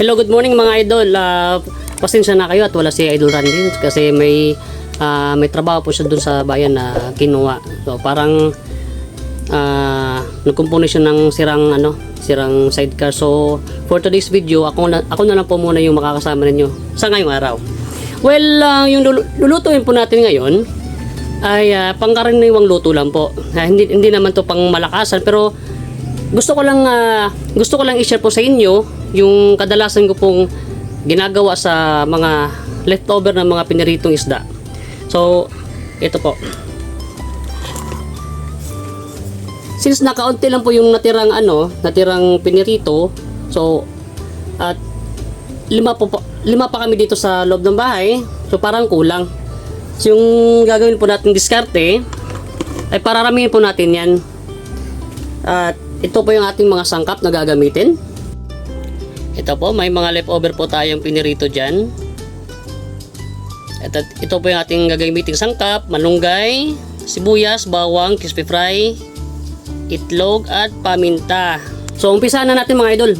Hello, good morning mga idol. Pasensya na kayo at wala si Idol Randy kasi may trabaho po siya dun sa bayan na kinuha. So parang nagkumpuni siya ng sirang sidecar. So for today's video, ako na lang po muna yung makakasama ninyo sa ngayong araw. Well, yung lulutuin po natin ngayon ay pangkaraniwang luto lang po. Hindi naman to pang malakasan, pero gusto ko lang i-share po sa inyo yung kadalasan ko pong ginagawa sa mga leftover ng mga piniritong isda. So, ito po. Since nakaunti lang po yung natirang pinirito, so at lima pa kami dito sa loob ng bahay. So parang kulang. So yung gagawin po natin diskarte ay pararamihin po natin 'yan. At ito po yung ating mga sangkap na gagamitin. Ito po, may mga leftover po tayong pinirito dyan. Ito po yung ating gagamiting sangkap: malunggay, sibuyas, bawang, crispy fry, itlog at paminta. So umpisa na natin mga idol.